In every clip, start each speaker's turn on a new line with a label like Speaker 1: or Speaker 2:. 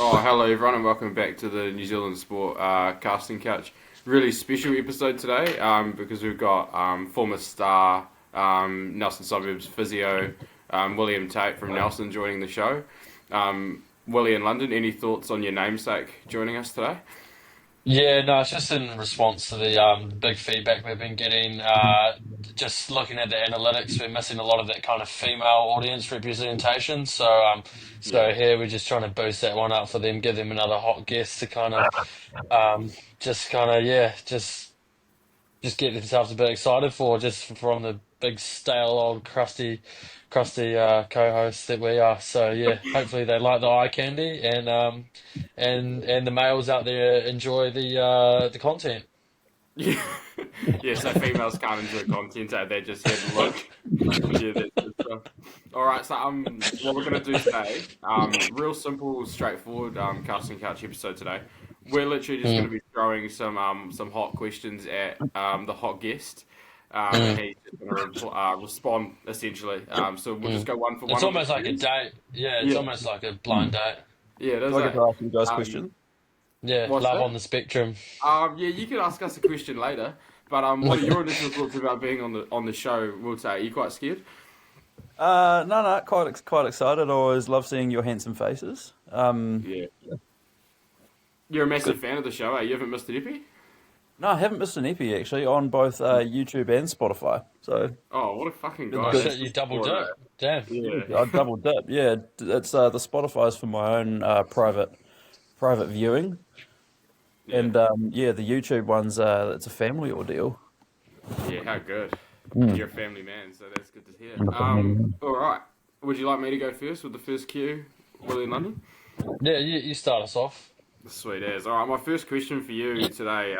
Speaker 1: Oh, hello everyone, and welcome back to the New Zealand Sport Casting Couch. Really special episode today because we've got former star Nelson Suburbs physio William Tait from Nelson joining the show. Willie in London, any thoughts on your namesake joining us today?
Speaker 2: Yeah, no, it's just in response to the big feedback we've been getting. Just looking at the analytics, we're missing a lot of that kind of female audience representation. So
Speaker 1: Yeah.
Speaker 2: here we're just trying to boost that one up for them, give them another hot guest to kind of, just kind of yeah, just get themselves a bit excited for just from the big stale old crusty co-hosts that we are. So yeah, hopefully they like the eye candy and the males out there enjoy the content.
Speaker 1: Yeah, yeah. So females can't enjoy content; they just hear the look. Yeah, that's good stuff. All right, so what we're gonna do today, real simple, straightforward, casting couch episode today. We're literally just gonna
Speaker 2: Mm,
Speaker 1: be throwing some hot questions at the hot guest, and
Speaker 2: mm,
Speaker 1: he's just gonna respond essentially. So we'll just
Speaker 2: mm.
Speaker 1: go one for
Speaker 2: It's
Speaker 1: one on the
Speaker 2: almost like a
Speaker 1: quiz.
Speaker 2: date. Yeah, it's
Speaker 1: Yeah,
Speaker 2: almost like a blind date.
Speaker 1: yeah, it is
Speaker 3: Do I get
Speaker 1: a.
Speaker 3: to ask you guys
Speaker 1: Um,
Speaker 3: questions?
Speaker 2: Yeah,
Speaker 1: what's
Speaker 2: love
Speaker 1: that?
Speaker 2: on the spectrum.
Speaker 1: Yeah, you can ask us a question later. But what are your initial thoughts about being on the show? Will say, are you quite scared?
Speaker 3: No, quite excited. I always love seeing your handsome faces.
Speaker 1: Yeah. You're a
Speaker 3: It's good.
Speaker 1: massive fan of the show, eh? You haven't missed an epi?
Speaker 3: No, I haven't missed an epi actually on both YouTube and Spotify. So
Speaker 1: Oh, what a fucking
Speaker 3: it's
Speaker 2: Oh
Speaker 1: guy.
Speaker 3: good.
Speaker 1: That's
Speaker 2: shit,
Speaker 1: the
Speaker 2: you double
Speaker 1: sport,
Speaker 2: dip. Damn.
Speaker 1: eh?
Speaker 3: I double dip. Yeah, it's the Spotify's for my own private viewing,
Speaker 1: Yeah.
Speaker 3: and yeah, the YouTube one's it's a family ordeal.
Speaker 1: Yeah, how good.
Speaker 3: Mm.
Speaker 1: You're a family man, so that's good to hear. All right. Would you like me to go first with the first cue, Willie in London?
Speaker 2: Yeah, you start us off.
Speaker 1: Sweet as. All right, my first question for you today,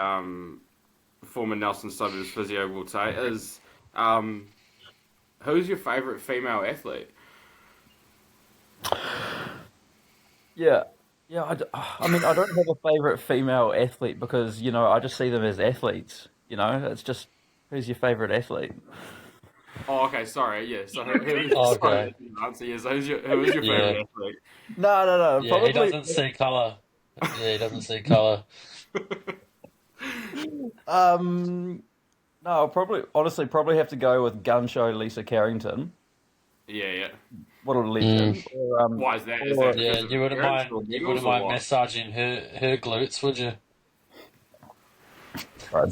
Speaker 1: former Nelson Suburbs physio Will Tait, is who's your favourite female athlete?
Speaker 3: Yeah, yeah. I mean, I don't have a favorite female athlete because I just see them as athletes. It's just who's your favorite athlete?
Speaker 1: Oh, okay, sorry, yeah. So sorry,
Speaker 2: Okay.
Speaker 1: that's the answer. Yeah, so who is your
Speaker 2: Yeah.
Speaker 1: favourite athlete?
Speaker 3: No.
Speaker 2: Yeah, he
Speaker 3: Probably.
Speaker 2: doesn't see color. Yeah, he doesn't see color.
Speaker 3: Um, no, I'll honestly have to go with Gun Show Lisa Carrington.
Speaker 1: Yeah, yeah.
Speaker 3: What a
Speaker 2: Mm.
Speaker 3: legend! Or
Speaker 1: Why is that? Is that
Speaker 3: or
Speaker 2: Yeah,
Speaker 1: because of appearance or
Speaker 2: you
Speaker 1: medals
Speaker 2: wouldn't
Speaker 1: or
Speaker 2: mind
Speaker 1: what?
Speaker 2: massaging her glutes, would you?
Speaker 3: right.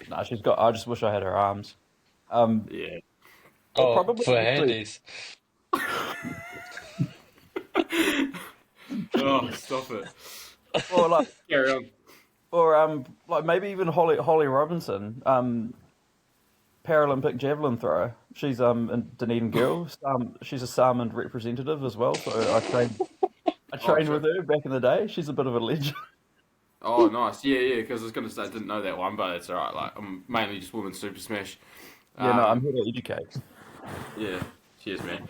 Speaker 3: No, she's got. I just wish I had her arms. Um,
Speaker 1: Yeah.
Speaker 3: or
Speaker 2: Oh,
Speaker 3: probably
Speaker 2: for
Speaker 3: actually,
Speaker 2: handies.
Speaker 1: Oh, stop it.
Speaker 3: or like,
Speaker 1: Carry on.
Speaker 3: or like maybe even Holly Robinson, Paralympic javelin thrower. She's a Dunedin girl. She's a Salmond representative as well. So I
Speaker 1: Oh,
Speaker 3: trained with
Speaker 1: shit.
Speaker 3: her back in the day. She's a bit of a legend.
Speaker 1: Oh, nice. Yeah, yeah. Because I was gonna say I didn't know that one, but it's all right. Like I'm mainly just women's Super Smash.
Speaker 3: Yeah, no, I'm
Speaker 1: Um,
Speaker 3: here to educate.
Speaker 1: yeah. Cheers, man.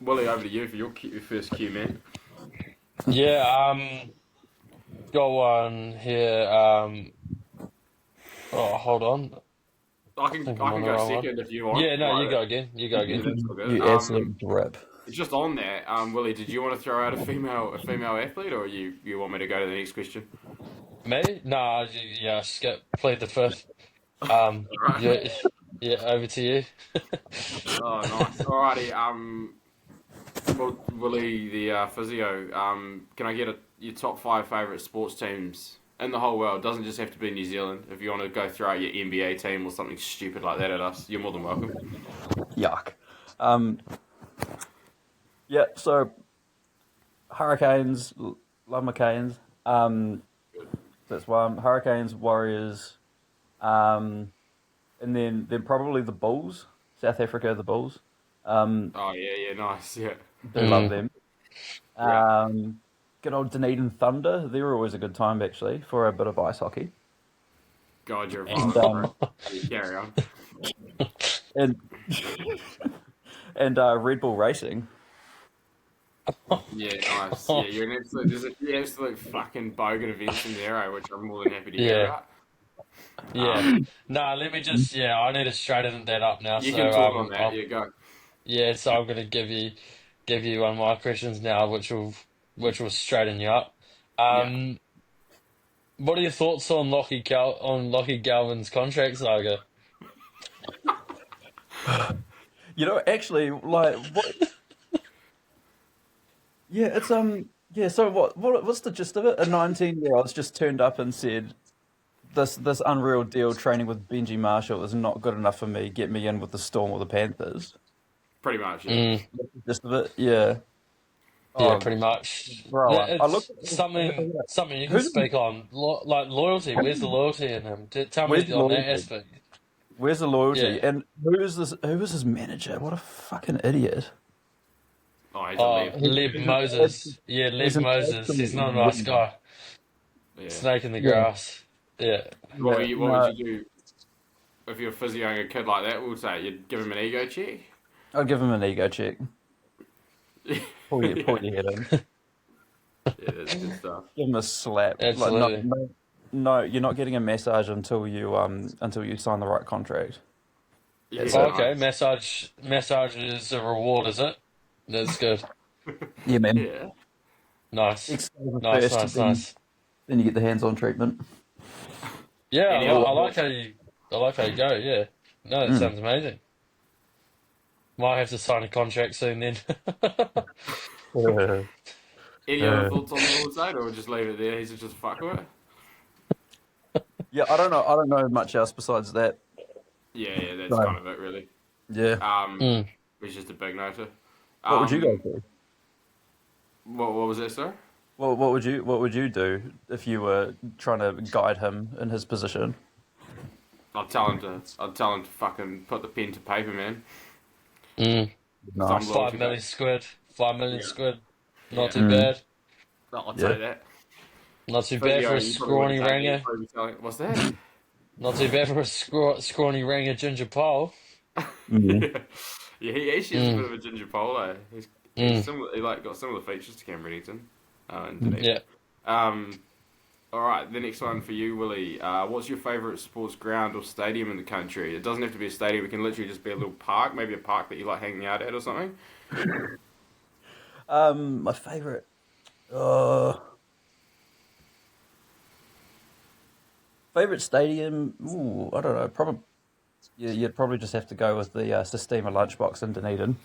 Speaker 1: Willie, over to you for your first cue, man.
Speaker 2: Yeah, got one here. Oh, hold on.
Speaker 1: I
Speaker 2: I
Speaker 1: can
Speaker 2: think I'm
Speaker 1: I
Speaker 2: on
Speaker 1: can
Speaker 2: the
Speaker 1: go
Speaker 2: wrong one.
Speaker 1: second if you want.
Speaker 2: Yeah, no, you
Speaker 1: Like,
Speaker 2: go again. You go
Speaker 1: yeah,
Speaker 2: again.
Speaker 1: that's all good.
Speaker 3: You absolute drip.
Speaker 1: Just on that, Willie, did you want to throw out a female athlete, or you want me to go to the next question?
Speaker 2: Me? No, yeah, skip. Plead the fifth.
Speaker 1: All right.
Speaker 2: Yeah, yeah, over to you.
Speaker 1: Oh, nice. Alrighty. Willie, the physio. Can I get your top five favorite sports teams in the whole world? Doesn't just have to be New Zealand. If you want to go throw out your NBA team or something stupid like that at us, you're more than welcome.
Speaker 3: Yuck. Um, yeah, so Hurricanes, love my Canes. That's one. Hurricanes, Warriors, um, and then probably the Bulls, South Africa, the Bulls. Um,
Speaker 1: Oh yeah, yeah, nice. Yeah,
Speaker 3: do love
Speaker 2: Mm.
Speaker 3: them.
Speaker 1: yeah.
Speaker 3: Um, Good old Dunedin Thunder. They're always a good time actually for a bit of ice hockey.
Speaker 1: God, you're
Speaker 3: And
Speaker 1: violent, bro. You carry on.
Speaker 3: and and Red Bull Racing.
Speaker 1: Yeah, nice. Yeah, you're an absolute. There's a few absolute fucking bogan events in there, which I'm more than happy to hear
Speaker 2: Yeah,
Speaker 1: about.
Speaker 2: yeah.
Speaker 1: Um,
Speaker 2: No, let me just. Yeah, I need to straighten that up now.
Speaker 1: you can
Speaker 2: So
Speaker 1: talk on that. Yeah, go.
Speaker 2: yeah, so I'm gonna give you one of my questions now, which will straighten you up.
Speaker 1: Yeah.
Speaker 2: Um, what are your thoughts on Lockie Galvin's contract saga?
Speaker 3: Actually, like, what? Yeah, it's yeah. So what's the gist of it? A 19-year-old's just turned up and said, "This unreal deal training with Benji Marshall is not good enough for me. Get me in with the Storm or the Panthers."
Speaker 1: Pretty much, yeah.
Speaker 2: Mm,
Speaker 3: That's the gist of it. Yeah.
Speaker 2: yeah,
Speaker 3: Oh,
Speaker 2: pretty much.
Speaker 3: grow
Speaker 2: Yeah,
Speaker 3: up. I looked
Speaker 2: it's something you can
Speaker 3: who's
Speaker 2: speak on. Like loyalty. Where's the loyalty in him? Tell
Speaker 3: where's
Speaker 2: me
Speaker 3: the
Speaker 2: on that
Speaker 3: loyalty?
Speaker 2: aspect.
Speaker 3: Where's the loyalty?
Speaker 2: Yeah.
Speaker 3: And who is this? Who is his manager? What a fucking idiot!
Speaker 1: Oh, he's a
Speaker 2: Oh,
Speaker 1: left.
Speaker 2: Lib
Speaker 3: He's an
Speaker 2: Moses. Yeah,
Speaker 3: he's
Speaker 2: Lib
Speaker 3: an
Speaker 2: Moses. He's
Speaker 3: absolute
Speaker 2: not a nice
Speaker 3: weed.
Speaker 2: guy.
Speaker 1: Yeah.
Speaker 2: Snake in the
Speaker 3: Yeah,
Speaker 2: grass. Yeah.
Speaker 3: yeah.
Speaker 1: What would
Speaker 3: No,
Speaker 1: you do if you're physioing a kid like that? We'll say you'd give him an ego check.
Speaker 3: I'll give him an ego check. Pull
Speaker 1: Yeah.
Speaker 3: your head in.
Speaker 1: Yeah, that's good stuff.
Speaker 3: Give him a slap. Like no,
Speaker 2: Absolutely.
Speaker 3: no, no. You're not getting a massage until you sign the right contract. That's
Speaker 1: Yeah,
Speaker 3: it.
Speaker 2: Okay,
Speaker 1: nice.
Speaker 2: massage is a reward, is it? That's good.
Speaker 3: Yeah, man.
Speaker 1: Yeah.
Speaker 2: Nice.
Speaker 3: Exercise
Speaker 2: Nice,
Speaker 3: first,
Speaker 2: nice, nice.
Speaker 3: then you get the hands-on treatment.
Speaker 2: Yeah,
Speaker 1: Any other
Speaker 3: Or,
Speaker 1: thoughts?
Speaker 2: I like how you go, yeah. No, that
Speaker 3: mm.
Speaker 2: sounds amazing. Might have to sign a contract soon then.
Speaker 1: Any other thoughts on the Will Tait, or just leave it there? He's just a fuckwit.
Speaker 3: Yeah, I don't know. I don't know much else besides that.
Speaker 1: Yeah, yeah, that's
Speaker 3: So,
Speaker 1: kind of it, really.
Speaker 3: yeah.
Speaker 1: Um,
Speaker 2: Mm.
Speaker 1: he's just a big noter.
Speaker 3: What would you guys
Speaker 1: Um,
Speaker 3: do?
Speaker 1: what was that, sir?
Speaker 3: Well, what would you do if you were trying to guide him in his position?
Speaker 1: I'd tell him to fucking put the pen to paper, man.
Speaker 2: Mm.
Speaker 1: Some
Speaker 3: Nice.
Speaker 1: loyalty,
Speaker 2: 5 million
Speaker 1: mate.
Speaker 2: squid. 5 million
Speaker 1: Yeah,
Speaker 2: squid. Not
Speaker 1: yeah.
Speaker 2: too
Speaker 3: Mm.
Speaker 2: bad.
Speaker 1: I'll
Speaker 3: Yeah.
Speaker 1: take that.
Speaker 2: Not too bad for
Speaker 1: Physio,
Speaker 2: a
Speaker 1: you probably wouldn't
Speaker 2: scrawny
Speaker 1: take it. You'd
Speaker 2: ranger.
Speaker 1: probably be telling, what's that?
Speaker 2: Not too bad for a scrawny ranger ginger pole.
Speaker 3: Mm.
Speaker 1: Yeah, yeah. He actually is a bit
Speaker 2: Mm.
Speaker 1: of a ginger polo. He's
Speaker 2: Mm.
Speaker 1: similar. He like got similar features to Cam Redington, in Dunedin.
Speaker 2: Yeah.
Speaker 1: Um, all right, the next one for you, Willie. What's your favourite sports ground or stadium in the country? It doesn't have to be a stadium. It can literally just be a little park, maybe a park that you like hanging out at or something.
Speaker 3: My favorite. Uh, favorite stadium. Ooh, I don't know. Probably. Yeah, you'd probably just have to go with the Sistema lunchbox in Dunedin.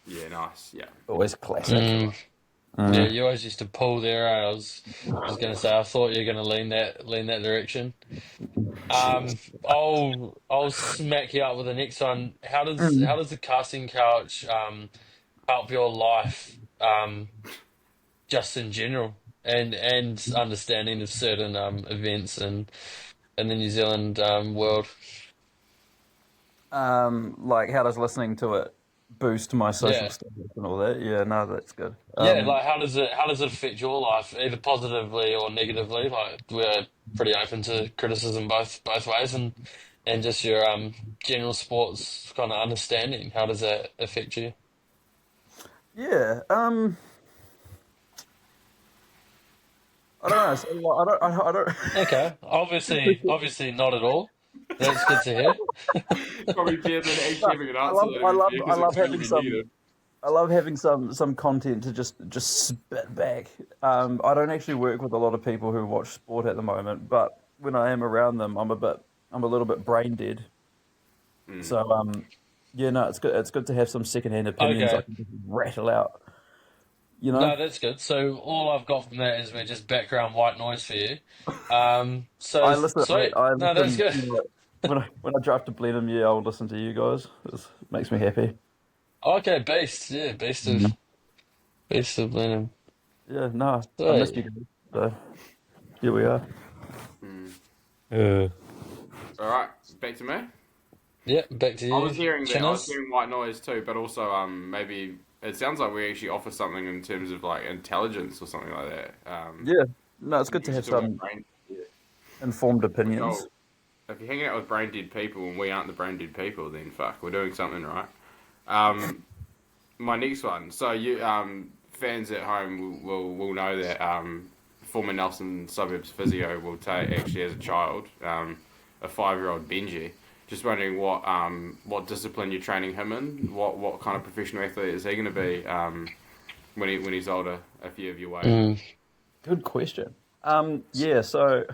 Speaker 1: Yeah, nice. Yeah,
Speaker 3: Always classic.
Speaker 1: that's
Speaker 2: Mm.
Speaker 1: right.
Speaker 2: Yeah,
Speaker 3: Mm.
Speaker 2: you always used to pull there. I was gonna say I thought you were gonna lean that direction. I'll smack you up with the next one. How
Speaker 3: Mm.
Speaker 2: does the casting couch help your life just in general and understanding of certain events in the New Zealand world?
Speaker 3: Like how does listening to it boost my social
Speaker 2: Yeah.
Speaker 3: status and all that? Yeah, no, that's good.
Speaker 2: Yeah, like how does it affect your life, either positively or negatively? Like we're pretty open to criticism both ways, and just your general sports kind of understanding. How does that affect you?
Speaker 3: Yeah. I don't know. So, like, I don't.
Speaker 2: Okay, obviously not at all. That's good to hear.
Speaker 1: Probably better than actually
Speaker 3: No,
Speaker 1: having an answer though, to be fair,
Speaker 3: I
Speaker 1: because it's
Speaker 3: love
Speaker 1: going to
Speaker 3: having
Speaker 1: be
Speaker 3: some.
Speaker 1: negative.
Speaker 3: I love having some content to just spit back. I don't actually work with a lot of people who watch sport at the moment, but when I am around them, I'm a little bit brain dead.
Speaker 1: Mm.
Speaker 3: So yeah, no, it's good. It's good to have some secondhand opinions I
Speaker 2: Okay,
Speaker 3: can just rattle out. You know,
Speaker 2: no, that's good. So all I've got from that is we're just background white noise for you. So
Speaker 3: I listen.
Speaker 2: sweet.
Speaker 3: I
Speaker 2: No, that's
Speaker 3: listen.
Speaker 2: good.
Speaker 3: You know, when I drive to Blenheim, yeah, I'll listen to you guys. It makes me happy.
Speaker 2: Okay, beast. Yeah,
Speaker 3: Mhm.
Speaker 2: beast of Blenheim.
Speaker 3: Yeah, no, I missed
Speaker 2: Sweet.
Speaker 3: you guys. So here we are.
Speaker 1: Mm.
Speaker 3: Yeah.
Speaker 1: All right, back to me.
Speaker 2: Yeah, back to
Speaker 1: I
Speaker 2: you,
Speaker 1: was hearing that. I was
Speaker 2: Chinners.
Speaker 1: hearing white noise too, but also maybe it sounds like we actually offer something in terms of like intelligence or something like that.
Speaker 3: Yeah, no, it's
Speaker 1: You
Speaker 3: good to
Speaker 1: usually
Speaker 3: have
Speaker 1: talk about
Speaker 3: some
Speaker 1: brain. Yeah.
Speaker 3: informed
Speaker 1: Which
Speaker 3: opinions.
Speaker 1: if you're hanging out with brain dead people and we aren't the brain dead people, then fuck, we're doing something right. Um, my next one. So you fans at home will know that former Nelson Suburbs physio Will Tait actually as a child, a 5-year-old Benji. Just wondering what discipline you're training him in. What kind of professional athlete is he going to be when he's older? A few of your way.
Speaker 2: Mm.
Speaker 3: Good question. Yeah, so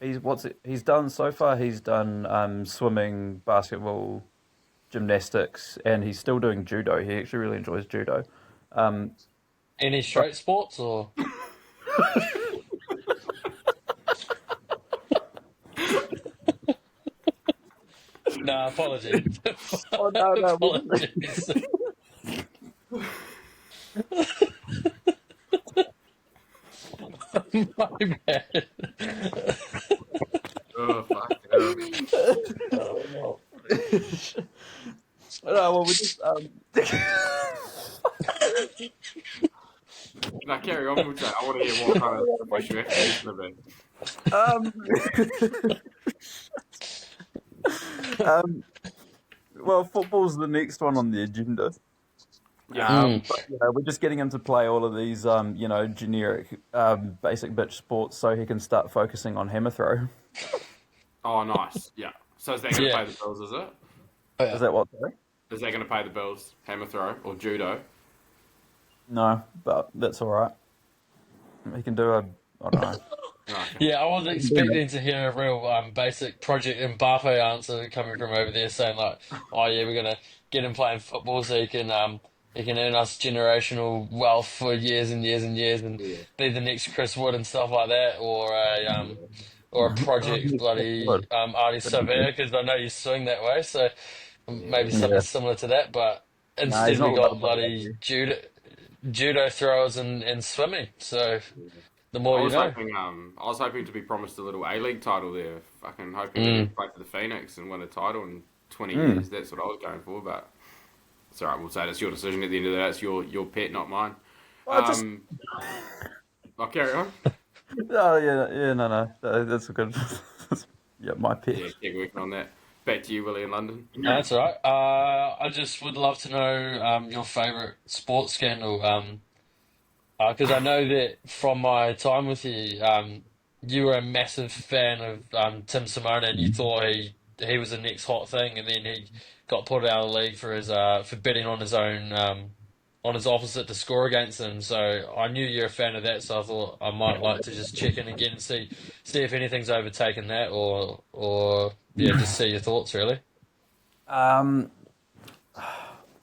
Speaker 3: he's done so far. He's done swimming, basketball, gymnastics, and he's still doing judo. He actually really enjoys judo. Um,
Speaker 2: Any
Speaker 3: but
Speaker 2: straight sports or? No, apologies.
Speaker 3: oh no, no,
Speaker 2: Apologies. My bad.
Speaker 1: Oh, fuck. Yeah.
Speaker 2: Oh,
Speaker 3: no, well, we just
Speaker 1: Now, carry on, Will Tait. I want to hear what kind of profession you're actually used to be.
Speaker 3: um, um, well, football's the next one on the agenda.
Speaker 1: Yeah.
Speaker 3: But we're just getting him to play all of these, generic, basic bitch sports, so he can start focusing on hammer throw.
Speaker 1: Oh, nice. Yeah. So is that going to
Speaker 2: yeah.
Speaker 1: pay the bills, is it?
Speaker 3: Is that what? Sorry?
Speaker 1: Is that going to pay the bills? Hammer throw or judo?
Speaker 3: No, but that's all right. He can do a, I don't know.
Speaker 1: Okay.
Speaker 2: Yeah, I was expecting to hear a real basic Project Mbappe answer coming from over there, saying like, "Oh yeah, we're gonna get him playing football so he can earn us generational wealth for years and years and years and
Speaker 1: Yeah.
Speaker 2: be the next Chris Wood and stuff like that," or a Project bloody Artie Savea because I know you swing that way, so maybe
Speaker 1: Yeah.
Speaker 2: something
Speaker 3: Yeah,
Speaker 2: similar to that. But
Speaker 3: nah, he's
Speaker 2: instead we
Speaker 3: not
Speaker 2: got
Speaker 3: allowed by that
Speaker 2: bloody
Speaker 3: here.
Speaker 2: judo throwers and swimming. So the
Speaker 1: I
Speaker 2: more you
Speaker 1: was
Speaker 2: know.
Speaker 1: hoping, I was hoping to be promised a little A-League title there. Fucking hoping to
Speaker 2: Mm.
Speaker 1: play for the Phoenix and win a title in 20
Speaker 3: Mm.
Speaker 1: years. That's what I was going for, but it's alright. We'll say it's your decision at the end of the day. It's your pet, not mine.
Speaker 3: Well, just
Speaker 1: I'll carry on.
Speaker 3: oh yeah, no, that's a good. Yeah, my pet.
Speaker 1: Yeah, keep working on that. Back to you, Willie, in London.
Speaker 2: No, that's all right. I just would love to know your favourite sports scandal. Because I know that from my time with you, you were a massive fan of Tim Simona, and you thought he was the next hot thing, and then he got put out of the league for his for betting on his own on his opposite to score against him. So I knew you're a fan of that, so I thought I might like to just check in again and see if anything's overtaken that, or yeah, just see your thoughts really.
Speaker 3: Um,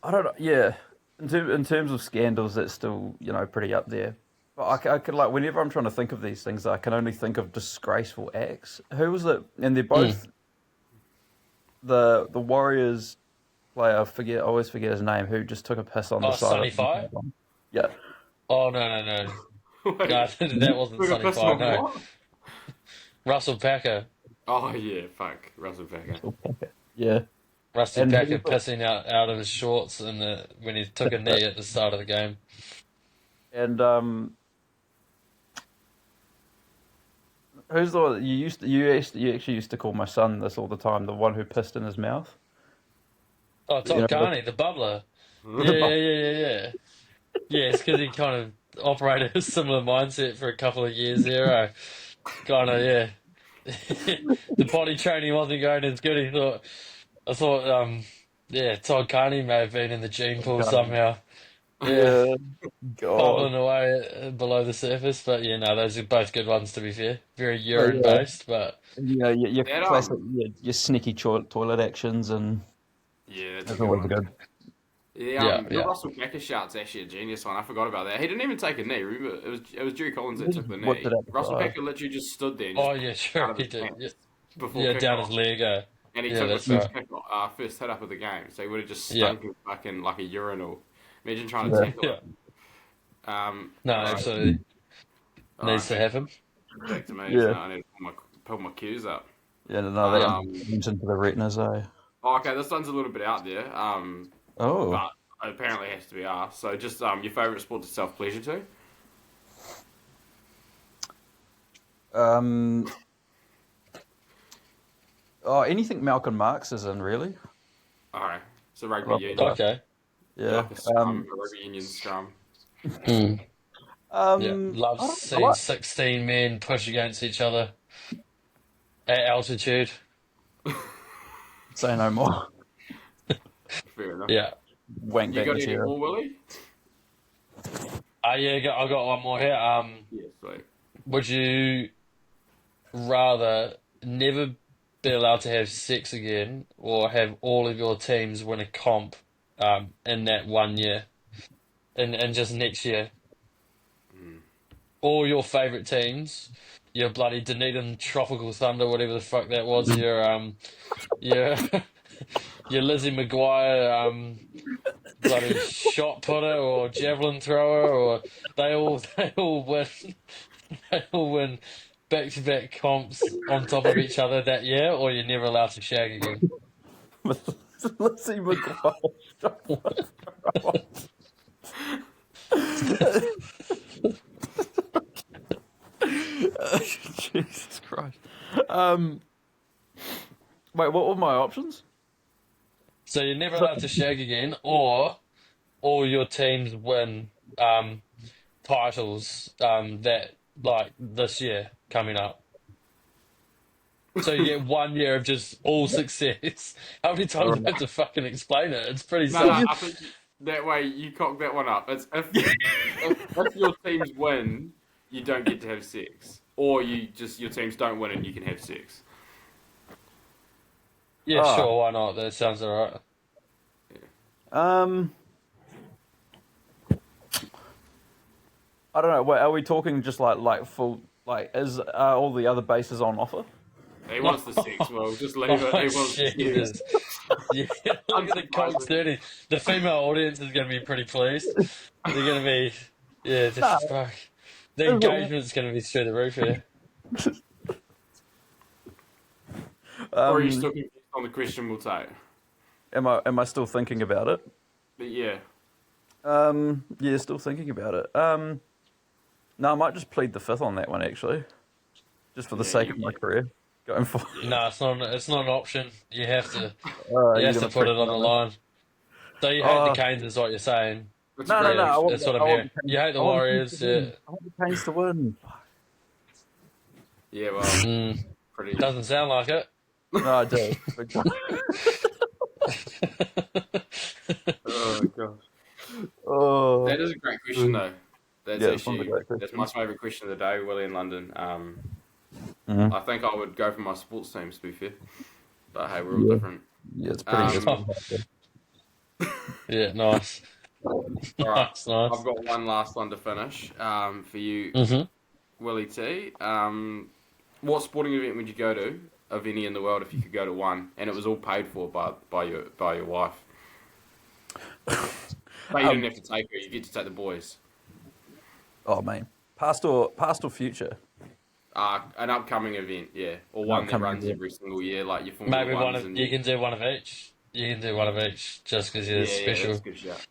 Speaker 3: I don't know. Yeah, in terms of scandals, that's still pretty up there. But I could like whenever I'm trying to think of these things, I can only think of disgraceful acts. Who was it? And they're
Speaker 2: Mm.
Speaker 3: both the Warriors player. I always forget his name. Who just took a piss on the
Speaker 2: Oh,
Speaker 3: side of
Speaker 2: Sunny Fire?
Speaker 3: yeah.
Speaker 2: Oh no. No,
Speaker 1: Wait,
Speaker 2: that wasn't
Speaker 1: took a
Speaker 2: Sunny
Speaker 1: piss
Speaker 2: Fire.
Speaker 1: on
Speaker 2: No,
Speaker 1: what?
Speaker 2: Russell Packer.
Speaker 1: Oh, yeah, fuck. Russell Packer.
Speaker 3: Yeah,
Speaker 2: Rusty
Speaker 3: and
Speaker 2: Packer pissing out of his shorts when he took a knee at the start of the game.
Speaker 3: and who's the one that you actually used to call my son this all the time? The one who pissed in his mouth.
Speaker 2: Oh,
Speaker 3: You
Speaker 2: Todd
Speaker 3: know,
Speaker 2: Carney, the bubbler. Yeah. Yeah, it's because he kind of operated a similar mindset for a couple of years there. Kind of, yeah. The body training wasn't going as good. I thought, yeah, Todd Carney may have been in the gene pool somehow. Yeah,
Speaker 3: yeah, God.
Speaker 2: bubbling away below the surface. But yeah, no, those are both good ones to be fair. Very
Speaker 3: So,
Speaker 2: urine
Speaker 3: yeah,
Speaker 2: based, but
Speaker 3: your
Speaker 1: That,
Speaker 3: classic, your sneaky toilet actions, and
Speaker 1: yeah, that's a
Speaker 3: that's
Speaker 1: good
Speaker 3: always
Speaker 1: one.
Speaker 3: good.
Speaker 1: Yeah,
Speaker 2: yeah,
Speaker 1: the
Speaker 2: yeah.
Speaker 1: Russell Packer shout's actually a genius one. I forgot about that. He didn't even take a knee. Remember, it was Jerry Collins
Speaker 3: He
Speaker 1: that
Speaker 3: just
Speaker 1: took the
Speaker 3: whipped it
Speaker 1: knee.
Speaker 3: out the
Speaker 1: Russell
Speaker 3: side.
Speaker 1: Packer literally just stood there and just
Speaker 2: Oh yeah,
Speaker 1: out
Speaker 2: sure
Speaker 1: of
Speaker 2: he
Speaker 1: his
Speaker 2: did. Yeah,
Speaker 1: pants before
Speaker 2: yeah, down
Speaker 1: kickoff,
Speaker 2: his leg.
Speaker 1: and he
Speaker 2: Yeah,
Speaker 1: took the
Speaker 2: that's right.
Speaker 1: first hit up of the game. So he would have just
Speaker 2: Yeah,
Speaker 1: stunk of fucking like a urinal. Imagine trying to
Speaker 3: Yeah,
Speaker 1: tackle
Speaker 2: yeah.
Speaker 1: it.
Speaker 2: No,
Speaker 1: All right,
Speaker 2: absolutely
Speaker 1: all
Speaker 2: needs
Speaker 1: right,
Speaker 2: to happen.
Speaker 1: back to me. So
Speaker 3: yeah,
Speaker 1: I need to pull my cues up.
Speaker 3: yeah. No, that
Speaker 1: Um,
Speaker 3: comes into the retinas, eh?
Speaker 1: okay, this one's a little bit out there.
Speaker 3: Oh,
Speaker 1: But apparently has to be asked. So just your favourite sport to self pleasure to?
Speaker 3: um, anything Malcolm Marx is in, really.
Speaker 1: Alright. So rugby
Speaker 3: Love
Speaker 1: union.
Speaker 3: that.
Speaker 2: Okay.
Speaker 1: You
Speaker 3: Yeah.
Speaker 1: like a scrum, a rugby union scrum.
Speaker 2: Mm. Yeah, love
Speaker 3: I don't. I
Speaker 2: seeing
Speaker 3: like.
Speaker 2: 16 men push against each other at altitude.
Speaker 3: Say no more.
Speaker 1: Fair enough.
Speaker 2: Yeah.
Speaker 3: Wank
Speaker 1: You
Speaker 3: back
Speaker 1: got
Speaker 3: the
Speaker 1: any
Speaker 3: chair.
Speaker 1: more, Willie?
Speaker 2: I got one more here.
Speaker 1: Yeah, sweet.
Speaker 2: Would you rather never be allowed to have sex again, or have all of your teams win a comp in that 1 year, and just next year? All your favourite teams, your bloody Dunedin Tropical Thunder, whatever the fuck that was, your your Lizzie McGuire bloody shot putter or javelin thrower, or they all win they all win back to back comps on top of each other that year, or you're never allowed to shag again.
Speaker 3: Lizzie McGuire. Jesus Christ. Wait, what were my options?
Speaker 2: So you're never allowed to shag again, or all your teams win titles that like this year coming up. So you get 1 year of just all success. How many times do I have to fucking explain it? It's pretty
Speaker 1: No,
Speaker 2: simple.
Speaker 1: I think that way you cock that one up. It's if your teams win, you don't get to have sex, or your teams don't win and you can have sex.
Speaker 2: Yeah,
Speaker 3: Ah.
Speaker 2: sure, why not? That sounds alright.
Speaker 3: I don't know. Wait, are we talking just like full? Like, is all the other bases on offer?
Speaker 1: He wants the sex. Well, just leave it. He
Speaker 2: Oh,
Speaker 1: wants the sex.
Speaker 2: Jesus. Yeah, look at the Cox dirty. The female audience is going to be pretty pleased. They're going to be, yeah, just fuck. The engagement's going to be through the roof here.
Speaker 1: Or are you still confused on the question we'll take?
Speaker 3: Am I still thinking about it?
Speaker 1: But yeah.
Speaker 3: Yeah, still thinking about it. No, I might just plead the fifth on that one actually, just for the sake of my career going forward.
Speaker 2: No, it's not an option. You have to
Speaker 3: You're
Speaker 2: put it on the line. So you hate the Canes, is what you're saying.
Speaker 3: No.
Speaker 2: That's what I'm hearing. You hate the Warriors. Yeah.
Speaker 3: I want the Canes to win.
Speaker 1: Yeah, well, pretty.
Speaker 2: Doesn't sound like it.
Speaker 3: No, I do.
Speaker 1: Oh gosh.
Speaker 3: Oh,
Speaker 1: That is a great question though. That's
Speaker 3: Yeah, it's one of the
Speaker 1: actually
Speaker 3: great questions.
Speaker 1: that's my favourite question of the day, Willie in London.
Speaker 3: Mhm.
Speaker 1: I think I would go for my sports teams to be fair, but hey, we're all different.
Speaker 3: yeah, it's pretty.
Speaker 2: Yeah, nice.
Speaker 1: All right,
Speaker 2: Nice.
Speaker 1: I've got one last one to finish for you, Willie T. What sporting event would you go to of any in the world if you could go to one, and it was all paid for by your wife? But you didn't have to take her; you get to take the boys.
Speaker 3: Oh man, past or future?
Speaker 1: An upcoming event, yeah, or one that runs every single year, like your Formula
Speaker 2: Maybe
Speaker 1: Ones.
Speaker 2: you can do one of each. You can do one of each just because you're special.
Speaker 1: That's a good shout.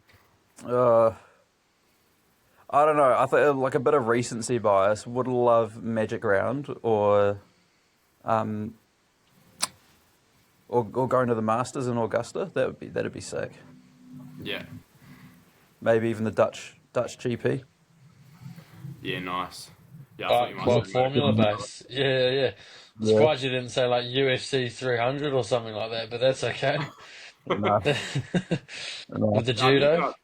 Speaker 3: I don't know. I think like a bit of recency bias. Would love Magic Round or going to the Masters in Augusta. That'd be sick.
Speaker 1: Yeah.
Speaker 3: Maybe even the Dutch GP.
Speaker 1: Yeah, nice. Yeah, I thought you might
Speaker 2: Well,
Speaker 1: say
Speaker 2: formula
Speaker 1: Motorsport.
Speaker 2: base. Yeah. Surprised you didn't say like UFC 300 or something like that, but that's okay.
Speaker 3: No,
Speaker 2: With the
Speaker 1: No,
Speaker 2: judo.
Speaker 1: do you want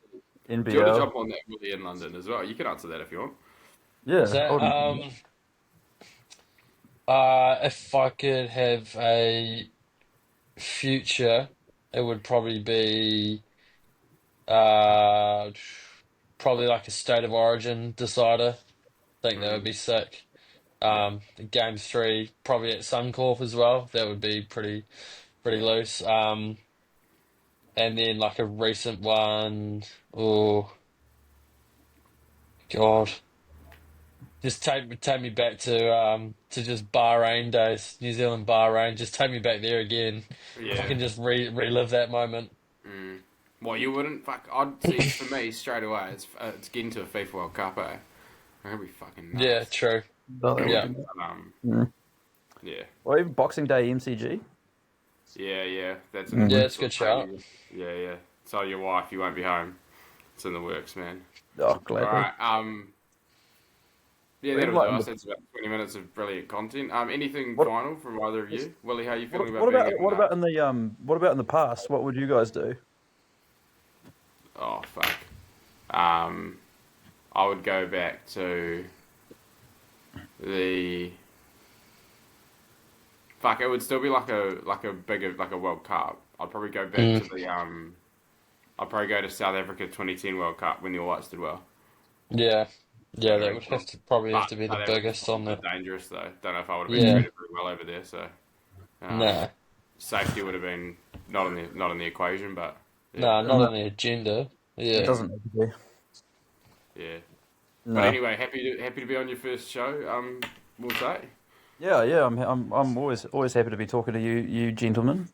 Speaker 1: to
Speaker 3: NBL.
Speaker 1: jump on that Willie in London as well? You can answer that if you want.
Speaker 3: Yeah.
Speaker 2: Is that, if I could have a future, it would probably be probably like a state of origin decider. I think that would be sick. Game 3, probably at Suncorp as well. That would be pretty loose. And then like a recent one. Oh God, just take me back to just Bahrain days, New Zealand Bahrain. Just take me back there again. If I
Speaker 1: Yeah.
Speaker 2: can just relive that moment.
Speaker 1: Well, you wouldn't. Fuck, I'd see for me straight away. It's getting to a FIFA World Cup, eh? That'd be fucking nuts.
Speaker 2: Yeah, true. Yeah.
Speaker 1: Yeah.
Speaker 3: Or even Boxing Day MCG.
Speaker 1: Yeah. That's
Speaker 2: Yeah, it's a good shout.
Speaker 1: Yeah. Tell your wife you won't be home. It's in the works, man.
Speaker 3: Oh, gladly.
Speaker 1: All right. Yeah, that'll
Speaker 3: like-
Speaker 1: do us. That's about 20 minutes of brilliant content. Anything
Speaker 3: What-
Speaker 1: final from either of you? Willie, how you feeling
Speaker 3: What
Speaker 1: about being
Speaker 3: about in the past? What would you guys do?
Speaker 1: Oh, fuck. I would go back to the fuck. It would still be like a bigger like a World Cup. I'd probably go back to
Speaker 2: Mm,
Speaker 1: the I'd probably go to South Africa 2010 World Cup when the All Whites did well.
Speaker 2: yeah,
Speaker 1: That
Speaker 2: yeah,
Speaker 1: would have
Speaker 2: that
Speaker 1: been
Speaker 2: would
Speaker 1: cool.
Speaker 2: have to probably have
Speaker 1: But
Speaker 2: to be the
Speaker 1: South Africa's
Speaker 2: biggest
Speaker 1: still
Speaker 2: on
Speaker 1: a
Speaker 2: the.
Speaker 1: bit dangerous though. Don't know if I would have been
Speaker 2: Yeah,
Speaker 1: treated very well over there. So um,
Speaker 2: nah,
Speaker 1: safety would have been not in the equation. But yeah,
Speaker 2: nah, not
Speaker 3: No,
Speaker 2: on the agenda.
Speaker 3: it
Speaker 2: Yeah.
Speaker 1: mm,
Speaker 3: doesn't need to be.
Speaker 1: yeah. But
Speaker 3: No.
Speaker 1: anyway, happy to be on your first show. Will Tait.
Speaker 3: Yeah, yeah. I'm always happy to be talking to you gentlemen.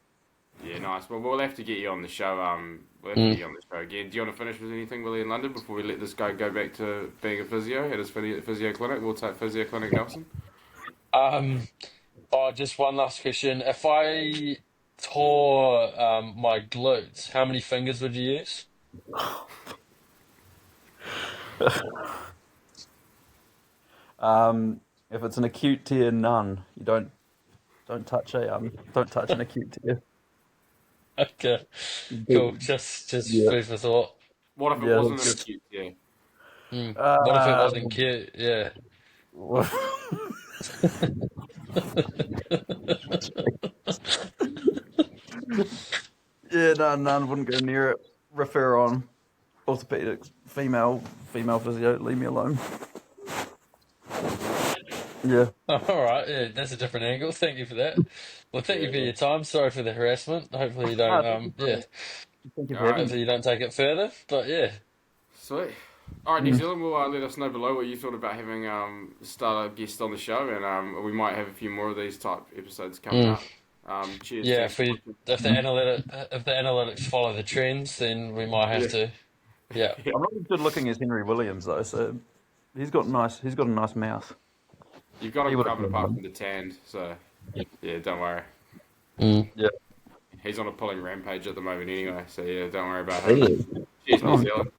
Speaker 1: Yeah, nice. Well, we'll have to get you on the show. We'll have to get
Speaker 2: Mm.
Speaker 1: you on the show again. Do you want to finish with anything, Willie, in London before we let this guy go back to being a physio at his physio clinic? We'll take physio clinic Nelson.
Speaker 2: Um. Oh, just one last question. If I tore my glutes, how many fingers would you use?
Speaker 3: If it's an acute tear, none. You don't touch an acute tear.
Speaker 2: Okay, cool.
Speaker 3: But,
Speaker 2: Just
Speaker 3: yeah,
Speaker 2: food for thought.
Speaker 1: What if it
Speaker 3: yeah.
Speaker 1: wasn't
Speaker 3: That's
Speaker 1: an
Speaker 3: just,
Speaker 1: acute? Yeah.
Speaker 2: What if it
Speaker 3: uh,
Speaker 2: wasn't cute? Yeah.
Speaker 3: yeah, no, none. Wouldn't go near it. Refer on orthopedics, female physio. Leave me alone. Yeah.
Speaker 2: All right, yeah, that's a different angle. Thank you for that. Well, thank you for
Speaker 1: Yeah.
Speaker 2: your time. Sorry for the harassment. Hopefully you
Speaker 3: No,
Speaker 2: don't,
Speaker 3: thank you
Speaker 1: All
Speaker 3: for
Speaker 1: right.
Speaker 3: having me.
Speaker 2: hopefully you don't take it further. But yeah,
Speaker 1: Sweet. All right, New
Speaker 3: Mm.
Speaker 1: Zealand will let us know below what you thought about having start a guest on the show, and we might have a few more of these type episodes coming
Speaker 2: mm,
Speaker 1: up. Cheers.
Speaker 2: yeah.
Speaker 1: Thanks for watching.
Speaker 2: If the analytics follow the trends, then we might have
Speaker 1: Yeah.
Speaker 2: to. Yeah.
Speaker 1: Yeah.
Speaker 3: I'm not as good looking as Henry Williams though, so he's got a nice mouth.
Speaker 1: You've got
Speaker 3: He
Speaker 1: him
Speaker 3: would have
Speaker 1: covered apart
Speaker 3: been.
Speaker 1: from the tanned, so yeah, don't worry.
Speaker 2: Mm.
Speaker 3: Yeah.
Speaker 1: He's on a pulling rampage at the moment anyway, so yeah, don't worry about him.
Speaker 3: He is.
Speaker 1: Cheers, New
Speaker 3: Oh,
Speaker 1: Zealand.